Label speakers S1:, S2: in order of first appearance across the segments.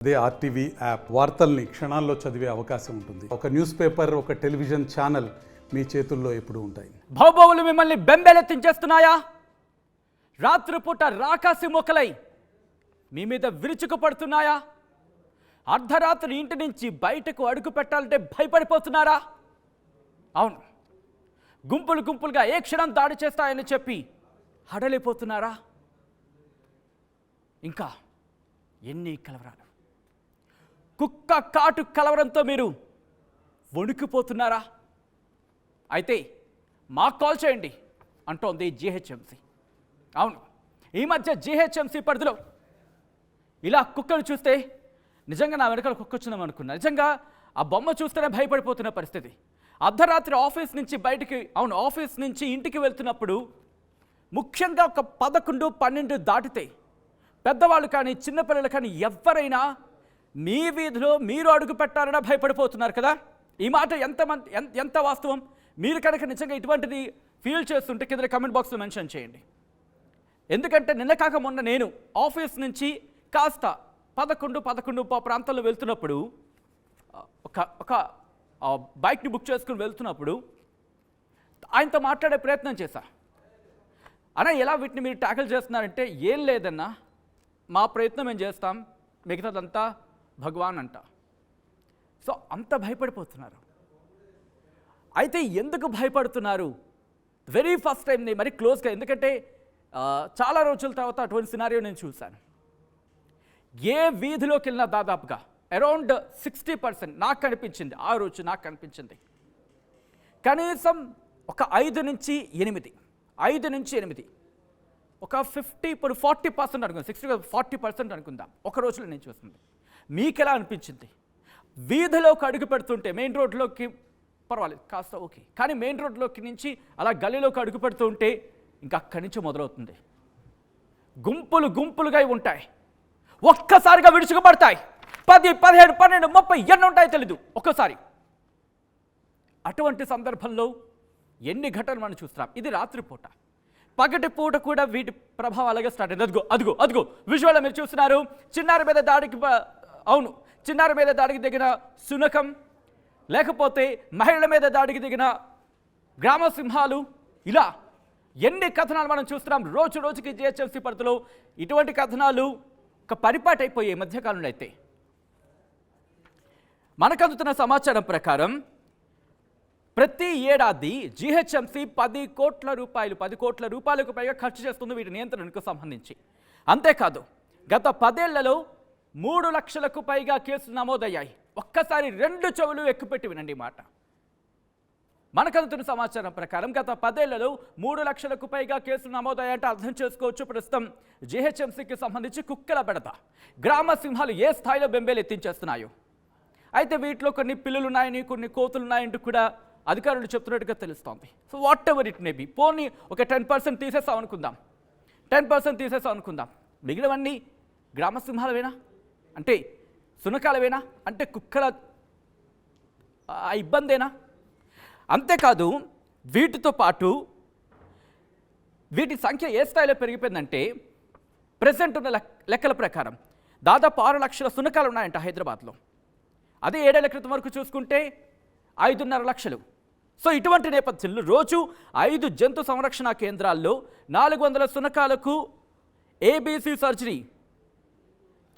S1: అదే RTV app వార్తల్ని క్షణాల్లో చదివే అవకాశం ఉంటుంది. ఒక న్యూస్ పేపర్, ఒక టెలివిజన్ ఛానల్ మీ చేతుల్లో ఎప్పుడూ ఉంటాయి.
S2: భౌభవులు మిమ్మల్ని బెంబేలెత్తించేస్తున్నాయా? రాత్రిపూట రాకాసి మొక్కలై మీ మీద విరుచుకుపడుతున్నాయా? అర్ధరాత్రి ఇంటి నుంచి బయటకు అడుగు పెట్టాలంటే భయపడిపోతున్నారా? అవును, గుంపులు గుంపులుగా ఏ క్షణం దాడి చేస్తాయని చెప్పి హడలిపోతున్నారా? ఇంకా ఎన్ని కలవరాలు! కుక్క కాటు కలవరంతో మీరు వణికిపోతున్నారా? అయితే మాకు కాల్ చేయండి అంటోంది జీహెచ్ఎంసీ. అవును, ఈ మధ్య జీహెచ్ఎంసీ పరిధిలో ఇలా కుక్కను చూస్తే నిజంగా నా వెనకాల కుక్క వచ్చిందాం అనుకున్నా. నిజంగా ఆ బొమ్మ చూస్తేనే భయపడిపోతున్న పరిస్థితి. అర్ధరాత్రి ఆఫీస్ నుంచి బయటికి, అవును ఆఫీస్ నుంచి ఇంటికి వెళ్తున్నప్పుడు ముఖ్యంగా ఒక 11-12 దాటితే పెద్దవాళ్ళు కానీ చిన్నపిల్లలు కానీ ఎవరైనా మీ వీధిలో మీరు అడుగు పెట్టారన్నా భయపడిపోతున్నారు కదా. ఈ మాట ఎంత వాస్తవం? మీరు కనుక నిజంగా ఇటువంటిది ఫీల్ చేస్తుంటే కింద కమెంట్ బాక్స్లో మెన్షన్ చేయండి. ఎందుకంటే నిన్న కాక మొన్న నేను ఆఫీస్ నుంచి కాస్త 11 ప్రాంతాల్లో వెళ్తున్నప్పుడు ఒక బైక్ని బుక్ చేసుకుని వెళ్తున్నప్పుడు ఆయనతో మాట్లాడే ప్రయత్నం చేశా. అన్నా ఎలా వీటిని మీరు ట్యాకిల్ చేస్తున్నారంటే, ఏం లేదన్నా మా ప్రయత్నం మేము చేస్తాం, మిగతాదంతా భగవాన్ అంట. సో అంత భయపడిపోతున్నారు. అయితే ఎందుకు భయపడుతున్నారు? వెరీ ఫస్ట్ టైం మరి క్లోజ్గా, ఎందుకంటే చాలా రోజుల తర్వాత అటువంటి సినారియో నేను చూశాను. ఏ వీధిలోకి వెళ్ళినా దాదాపుగా అరౌండ్ 60% నాకు కనిపించింది, ఆ రోజు నాకు కనిపించింది. కనీసం ఒక 5 నుంచి 8 ఒక 40% అనుకుందాం, 60-40% అనుకుందాం ఒక రోజులో నేను చూస్తుంది. మీకు ఎలా అనిపించింది? వీధిలోకి అడుగు పెడుతుంటే, మెయిన్ రోడ్లోకి పర్వాలేదు కాస్త ఓకే, కానీ మెయిన్ రోడ్లోకి నుంచి అలా గల్లీలోకి అడుగు పెడుతూ ఉంటే ఇంకా అక్కడి నుంచి మొదలవుతుంది. గుంపులుగా ఉంటాయి, ఒక్కసారిగా విడుచుకుపడతాయి. 10, 15, 12, 30 ఎన్ని ఉంటాయో తెలీదు ఒక్కసారి. అటువంటి సందర్భంలో ఎన్ని ఘటనలు మనం చూస్తున్నాం. ఇది రాత్రిపూట. పగటి పూట కూడా వీటి ప్రభావం అలాగే స్టార్ట్ అయింది. అదిగో విజువల్లో మీరు చూస్తున్నారు. చిన్నారి మీద దాడికి దిగిన శునకం, లేకపోతే మహిళల మీద దాడికి దిగిన గ్రామ సింహాలు, ఇలా ఎన్ని కథనాలు మనం చూస్తున్నాం. రోజుకి జీహెచ్ఎంసీ పరిధిలో ఇటువంటి కథనాలు ఒక పరిపాటి అయిపోయే మధ్యకాలంలో. అయితే మనకు అందుతున్న సమాచారం ప్రకారం ప్రతి ఏడాది జీహెచ్ఎంసీ 10 కోట్ల రూపాయలకు పైగా ఖర్చు చేస్తుంది వీటి నియంత్రణకు సంబంధించి. అంతేకాదు గత 10 ఏళ్లలో 3 లక్షలకు పైగా కేసులు నమోదయ్యాయి. ఒక్కసారి 2 చెవులు ఎక్కుపెట్టి వినండి మాట. మనకు అందుతున్న సమాచారం ప్రకారం గత 10 ఏళ్లలో 3 లక్షలకు పైగా కేసులు నమోదయ్యాయంటే అర్థం చేసుకోవచ్చు ప్రస్తుతం జీహెచ్ఎంసీకి సంబంధించి కుక్కల బెడద, గ్రామ సింహాలు ఏ స్థాయిలో బెంబేలు ఎత్తించేస్తున్నాయో. అయితే వీటిలో కొన్ని పిల్లులు ఉన్నాయని, కొన్ని కోతులు ఉన్నాయంటూ కూడా అధికారులు చెప్తున్నట్టుగా తెలుస్తోంది. So what ever it may be, పోనీ ఒక 10% తీసేస్తాం అనుకుందాం, మిగిలినవన్నీ గ్రామ సింహాలవేనా అంటే, శునకాలవేనా అంటే, కుక్కల ఇబ్బందేనా? అంతేకాదు వీటితో పాటు వీటి సంఖ్య ఏ స్థాయిలో పెరిగిపోయిందంటే, ప్రెసెంట్ ఉన్న లెక్కల ప్రకారం దాదాపు 6 లక్షల శునకాలు ఉన్నాయంట హైదరాబాద్లో. అదే 7 ఏళ్ల క్రితం వరకు చూసుకుంటే 5.5 లక్షలు. సో ఇటువంటి నేపథ్యంలో రోజు 5 జంతు సంరక్షణ కేంద్రాల్లో 400 శునకాలకు ఏబీసీ సర్జరీ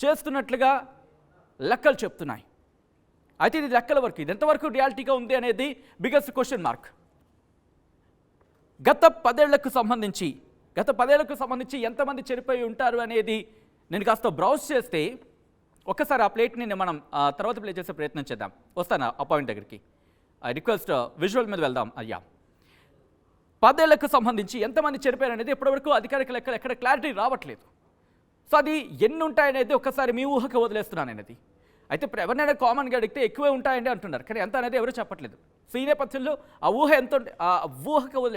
S2: చేస్తున్నట్లుగా లెక్కలు చెప్తున్నాయి. అయితే ఇది లెక్కల వరకు, ఇది ఎంతవరకు రియాలిటీగా ఉంది అనేది బిగ్గెస్ట్ క్వశ్చన్ మార్క్. గత 10 ఏళ్లకు సంబంధించి ఎంతమంది చనిపోయి ఉంటారు అనేది నేను కాస్త బ్రౌజ్ చేస్తే, ఒక్కసారి ఆ ప్లేట్ని మనం తర్వాత ప్లే చేసే ప్రయత్నం చేద్దాం. వస్తాను ఆ పాయింట్ దగ్గరికి. ఐ రిక్వెస్ట్ విజువల్ మీద వెళ్దాం. 10 ఏళ్లకు సంబంధించి ఎంతమంది చనిపోయారు అనేది ఇప్పటివరకు అధికారిక లెక్కలు ఎక్కడ క్లారిటీ రావట్లేదు. సో అది ఎన్ని ఉంటాయనేది ఒక్కసారి మీ ఊహకు వదిలేస్తున్నాను అనేది. అయితే ఎవరినైనా కామన్గా అడిగితే ఎక్కువే ఉంటాయండి అంటున్నారు, కానీ ఎంత అనేది ఎవరు చెప్పట్లేదు. సో ఈ నేపథ్యంలో ఆ ఊహ ఎంత,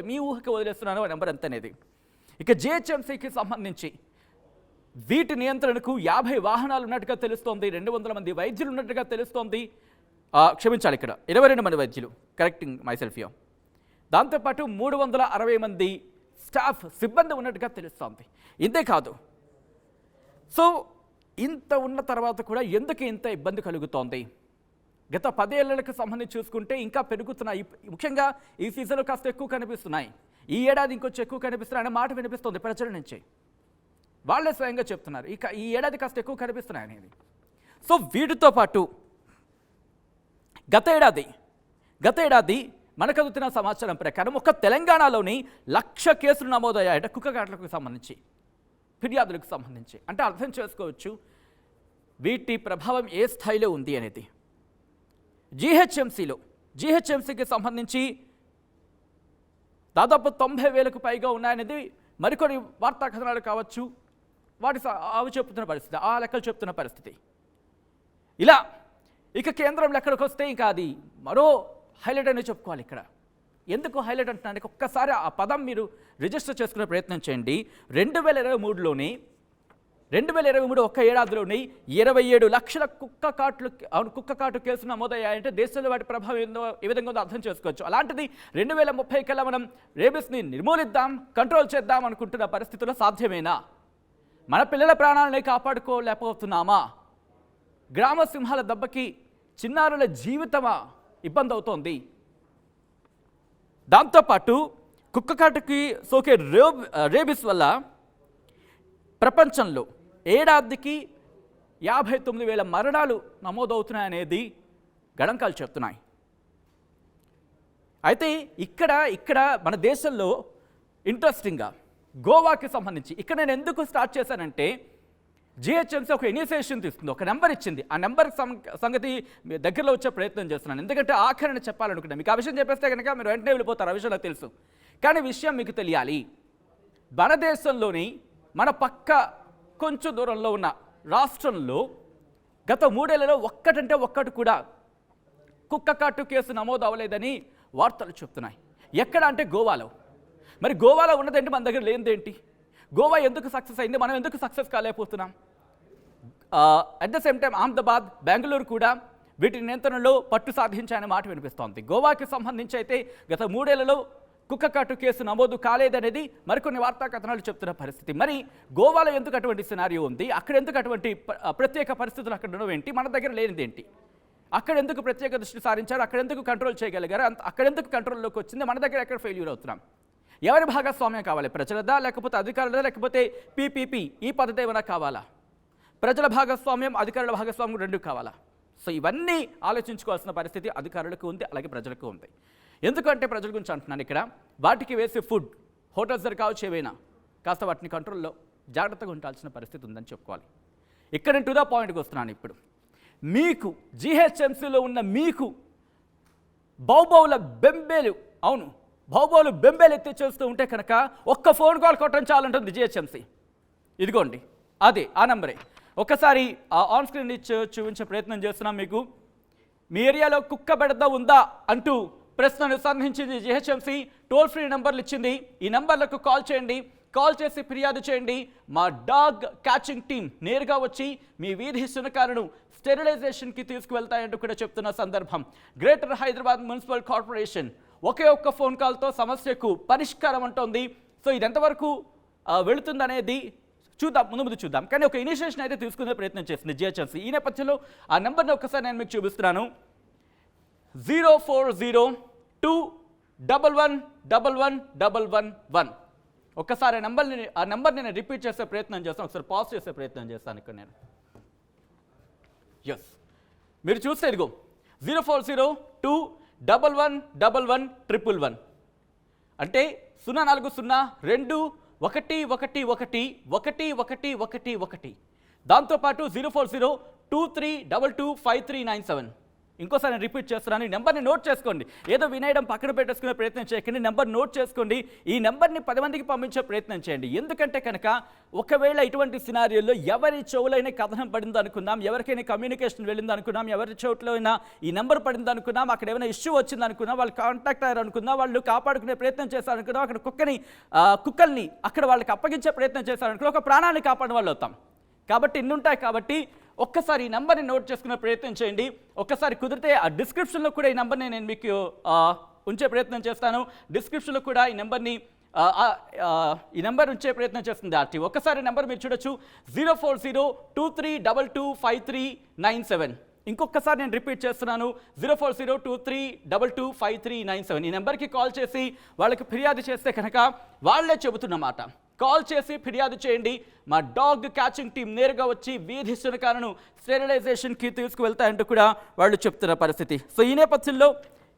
S2: మీ ఊహకు వదిలేస్తున్నాను ఆ నెంబర్ ఎంత అనేది. ఇక జీహెచ్ఎంసీకి సంబంధించి వీటి నియంత్రణకు 50 వాహనాలు ఉన్నట్టుగా తెలుస్తోంది, 200 మంది వైద్యులు ఉన్నట్టుగా తెలుస్తోంది. క్షమించాలి, ఇక్కడ 22 మంది వైద్యులు, కరెక్టింగ్ మైసెల్ఫ్ యో. దాంతోపాటు 360 మంది సిబ్బంది ఉన్నట్టుగా తెలుస్తోంది. ఇంతే కాదు, సో ఇంత ఉన్న తర్వాత కూడా ఎందుకు ఇంత ఇబ్బంది కలుగుతోంది? గత 10 ఏళ్లకు సంబంధించి చూసుకుంటే ఇంకా పెరుగుతున్నాయి. ముఖ్యంగా ఈ సీజన్లో కాస్త ఎక్కువ కనిపిస్తున్నాయి. ఈ ఏడాది ఇంకొంచెం ఎక్కువ కనిపిస్తున్నాయి అనే మాట వినిపిస్తుంది ప్రజల నుంచి. వాళ్ళే స్వయంగా చెప్తున్నారు ఇక ఈ ఏడాది కాస్త ఎక్కువ కనిపిస్తున్నాయి అనేది. సో వీటితో పాటు గత ఏడాది మనకు అందుతున్న సమాచారం ప్రకారం ఒక తెలంగాణలోని 1,00,000 కేసులు నమోదయ్యాయట కుక్కకాట్లకు సంబంధించి, ఫిర్యాదులకు సంబంధించి. అంటే అర్థం చేసుకోవచ్చు వీటి ప్రభావం ఏ స్థాయిలో ఉంది అనేది. జీహెచ్ఎంసీకి సంబంధించి దాదాపు 90,000కు పైగా ఉన్నాయనేది మరికొన్ని వార్తా కథనాలు కావచ్చు, అవి చెప్తున్న పరిస్థితి, ఆ లెక్కలు చెప్తున్న పరిస్థితి. ఇలా ఇక కేంద్రం లెక్కలకు వస్తే ఇంకా అది మరో హైలైట్ అని చెప్పుకోవాలి. ఇక్కడ ఎందుకు హైలైట్ అంటున్నాను, ఒక్కసారి ఆ పదం మీరు రిజిస్టర్ చేసుకునే ప్రయత్నం చేయండి. 2023 ఒక్క ఏడాదిలోని 27 లక్షల కుక్కకాటు కేసులు నమోదయ్యాయంటే దేశంలో వాటి ప్రభావం ఏ విధంగా ఉందో అర్థం చేసుకోవచ్చు. అలాంటిది 2030 కల్లా మనం రేబిస్ని నిర్మూలిద్దాం, కంట్రోల్ చేద్దాం అనుకుంటున్న పరిస్థితుల్లో సాధ్యమేనా? మన పిల్లల ప్రాణాలని కాపాడుకోలేకపోతున్నామా? గ్రామ సింహాల దెబ్బకి చిన్నారుల జీవితమా ఇబ్బంది అవుతోంది? దాంతోపాటు కుక్కకాటుకి సోకే రేబిస్ వల్ల ప్రపంచంలో ఏడాదికి 59,000 మరణాలు నమోదవుతున్నాయనేది గణాంకాలు చెప్తున్నాయి. అయితే ఇక్కడ మన దేశంలో ఇంట్రెస్టింగ్గా గోవాకి సంబంధించి ఇక్కడ నేను ఎందుకు స్టార్ట్ చేశానంటే, జిహెచ్ఎంసీ ఒక ఇనిషియేషన్ తీసుకుంది, ఒక నెంబర్ ఇచ్చింది. ఆ నెంబర్ సంగతి మీ దగ్గరలో వచ్చే ప్రయత్నం చేస్తున్నాను, ఎందుకంటే ఆఖరిని చెప్పాలనుకుంటున్నాను. మీకు ఆ విషయం చెప్పేస్తే కనుక మీరు వెంటనే వెళ్ళిపోతారు, ఆ విషయం నాకు తెలుసు. కానీ విషయం మీకు తెలియాలి. మన దేశంలోని మన పక్క కొంచెం దూరంలో ఉన్న రాష్ట్రంలో గత 3 ఏళ్లలో ఒక్కటి కూడా కుక్కకాటు కేసు నమోదు అవ్వలేదని వార్తలు చెప్తున్నాయి. ఎక్కడ అంటే గోవాలో. మరి గోవాలో ఉన్నదేంటి, మన దగ్గర లేనిదేంటి? గోవా ఎందుకు సక్సెస్ అయింది, మనం ఎందుకు సక్సెస్ కాలేకపోతున్నాం? At the same time Ahmedabad, Bengaluru కూడా వీటి నియంత్రణలో పట్టు సాధించాయనే మాట వినిపిస్తోంది. గోవాకి సంబంధించి అయితే గత 3 ఏళ్లలో కుక్కకాటు కేసు నమోదు కాలేదనేది మరికొన్ని వార్తా కథనాలు చెప్తున్న పరిస్థితి. మరి గోవాలో ఎందుకు అటువంటి సినారియో ఉంది, అక్కడ ఎందుకు అటువంటి ప్రత్యేక పరిస్థితులు అక్కడ ఉన్నవేంటి, మన దగ్గర లేనిదేంటి? అక్కడ ఎందుకు ప్రత్యేక దృష్టి సారించారు, అక్కడ ఎందుకు కంట్రోల్ చేయగలిగారు, అక్కడ ఎందుకు కంట్రోల్లోకి వచ్చింది, మన దగ్గర ఎక్కడ ఫెయిల్యూర్ అవుతున్నాం? ఎవరి భాగస్వామ్యం కావాలి, ప్రజలదా లేకపోతే అధికారులదా లేకపోతే పీపీపీ ఈ పద్ధతి ఏమైనా కావాలా? ప్రజల భాగస్వామ్యం అధికారుల భాగస్వామ్యం రెండు కావాలా? సో ఇవన్నీ ఆలోచించుకోవాల్సిన పరిస్థితి అధికారులకు ఉంది, అలాగే ప్రజలకు ఉంది. ఎందుకంటే ప్రజల గురించి అంటున్నాను. ఇక్కడ వాటికి వేసే ఫుడ్, హోటల్స్ దగ్గర కావచ్చు, ఏవైనా కాస్త వాటిని కంట్రోల్లో జాగ్రత్తగా ఉండాల్సిన పరిస్థితి ఉందని చెప్పుకోవాలి. ఇక్కడ నేను టు ద పాయింట్కి వస్తున్నాను. ఇప్పుడు మీకు జీహెచ్ఎంసీలో ఉన్న మీకు బౌబౌల బెంబేలు, అవును బౌబౌలు బెంబేలు ఎత్తి చేస్తూ ఉంటే కనుక ఒక్క ఫోన్ కాల్ కొట్టడం చాలంటుంది జీహెచ్ఎంసీ. ఇదిగోండి అదే ఆ నెంబరే. ఒక్కసారి ఆన్ స్క్రీన్ చూపించే ప్రయత్నం చేస్తున్నాం మీకు. మీ ఏరియాలో కుక్క బెడద ఉందా అంటూ ప్రశ్నను సంధించింది జీహెచ్ఎంసీ. టోల్ ఫ్రీ నెంబర్లు ఇచ్చింది. ఈ నెంబర్లకు కాల్ చేయండి, కాల్ చేసి ఫిర్యాదు చేయండి. మా డాగ్ క్యాచింగ్ టీం నేరుగా వచ్చి మీ వీధి శునకాలను స్టెరిలైజేషన్కి తీసుకువెళ్తాయంటూ కూడా చెప్తున్న సందర్భం. గ్రేటర్ హైదరాబాద్ మున్సిపల్ కార్పొరేషన్ ఒకే ఒక్క ఫోన్ కాల్తో సమస్యకు పరిష్కారం అంటోంది. సో ఇది ఎంతవరకు వెళుతుందనేది చూద్దాం, ముందు చూద్దాం. కానీ ఒక ఇనిషియేషన్ అయితే తీసుకునే ప్రయత్నం చేసింది జీహెచ్ఎంసీ. ఈ నేపథ్యంలో ఆ నెంబర్ని ఒక్కసారి నేను మీకు చూపిస్తున్నాను. 04022111111. ఒక్కసారి ఆ నెంబర్ని నేను రిపీట్ చేసే ప్రయత్నం చేస్తాను, ఒకసారి పాజ్ చేసే ప్రయత్నం చేస్తాను ఇక్కడ నేను. ఎస్, మీరు చూస్తే ఇదిగో 04021111111 అంటే 04021111111. దాంతోపాటు 04023225397. ఇంకోసారి నేను రిపీట్ చేస్తున్నాను. ఈ నెంబర్ని నోట్ చేసుకోండి. ఏదో వినేయడం పక్కన పెట్టేసుకునే ప్రయత్నం చేయకండి. నెంబర్ నోట్ చేసుకోండి. ఈ నెంబర్ని 10 మందికి పంపించే ప్రయత్నం చేయండి. ఎందుకంటే కనుక ఒకవేళ ఇటువంటి సినారియోలో ఎవరి చెవులైనా కథనం పడింది అనుకుందాం, ఎవరికైనా కమ్యూనికేషన్ వెళ్ళింది అనుకున్నాం, ఎవరి చోట్లో అయినా ఈ నెంబర్ పడింది అనుకున్నాం, అక్కడ ఏమైనా ఇష్యూ వచ్చింది అనుకున్నాం, వాళ్ళు కాంటాక్ట్ అయ్యారు అనుకుందాం, వాళ్ళు కాపాడుకునే ప్రయత్నం చేశారు అనుకున్నాం, అక్కడ కుక్కల్ని అక్కడ వాళ్ళకి అప్పగించే ప్రయత్నం చేశారు అనుకున్నాం, ఒక ప్రాణాన్ని కాపాడే వాళ్ళు అవుతాం. కాబట్టి ఇన్ని ఉంటాయి. కాబట్టి ఒక్కసారి ఈ నెంబర్ని నోట్ చేసుకునే ప్రయత్నం చేయండి. ఒక్కసారి కుదిరితే ఆ డిస్క్రిప్షన్లో కూడా ఈ నెంబర్ని నేను మీకు ఉంచే ప్రయత్నం చేస్తాను. డిస్క్రిప్షన్లో కూడా ఈ నెంబర్ని ఈ నెంబర్ ఉంచే ప్రయత్నం చేస్తుంది ఆర్టీ. ఒక్కసారి నెంబర్ మీరు చూడొచ్చు 04023225397. ఇంకొకసారి నేను రిపీట్ చేస్తున్నాను 04023225397. ఈ నెంబర్కి కాల్ చేసి వాళ్ళకి ఫిర్యాదు చేస్తే కనుక వాళ్ళే చెబుతున్నమాట. కాల్ చేసి ఫిర్యాదు చేయండి. మా డాగ్ క్యాచింగ్ టీం నేరుగా వచ్చి వీధి శునకాలను స్టెరిలైజేషన్కి తీసుకువెళ్తాయంటూ కూడా వాళ్ళు చెప్తున్న పరిస్థితి. సో ఈ నేపథ్యంలో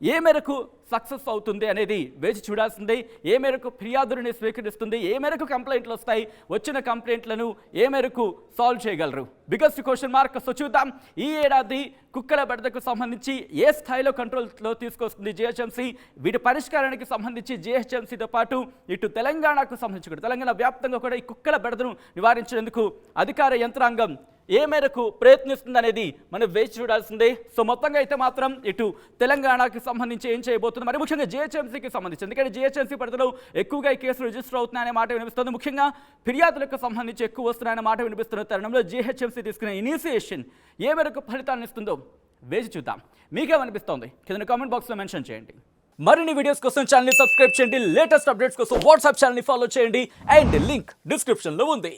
S2: ఏ మేరకు సక్సెస్ అవుతుంది అనేది వేచి చూడాల్సిందే. ఏ మేరకు ఫిర్యాదులని స్వీకరిస్తుంది, ఏ మేరకు కంప్లైంట్లు వస్తాయి, వచ్చిన కంప్లైంట్లను ఏ మేరకు సాల్వ్ చేయగలరు, బిగ్గెస్ట్ క్వశ్చన్ మార్క్. సో చూద్దాం ఈ ఏడాది కుక్కల బెడదకు సంబంధించి ఏ స్థాయిలో కంట్రోల్లో తీసుకొస్తుంది జిహెచ్ఎంసీ. వీటి పరిష్కారానికి సంబంధించి జిహెచ్ఎంసీతో పాటు ఇటు తెలంగాణకు సంబంధించి కూడా తెలంగాణ వ్యాప్తంగా కూడా ఈ కుక్కల బెడదను నివారించేందుకు అధికార యంత్రాంగం ఏ మేరకు ప్రయత్నిస్తుంది అనేది మనం వేచి చూడాల్సిందే. సో మొత్తంగా అయితే మాత్రం ఇటు తెలంగాణకి సంబంధించి ఏం చేయబోతుంది, మరి ముఖ్యంగా జిహెచ్ఎంసీకి సంబంధించి, ఎందుకంటే జిహెచ్ఎంసీ పరిధిలో ఎక్కువగా ఈ కేసులు రిజిస్టర్ అవుతున్నాయనే మాట వినిపిస్తుంది. ముఖ్యంగా ఫిర్యాదులకు సంబంధించి ఎక్కువ వస్తున్నాయనే మాట వినిపిస్తున్న తరుణంలో జిహెచ్ఎంసీ తీసుకునే ఇనిషియేషన్ ఏ మేరకు ఫలితాన్ని ఇస్తుందో వేచి చూద్దాం. మీకేమనిపిస్తోంది కింద కామెంట్ బాక్స్లో మెన్షన్ చేయండి. మరిన్ని వీడియోస్ కోసం ఛానల్ని సబ్స్క్రైబ్ చేయండి. లేటెస్ట్ అప్డేట్స్ కోసం వాట్సాప్ ఛానల్ని ఫాలో చేయండి. అండ్ లింక్ డిస్క్రిప్షన్లో ఉంది.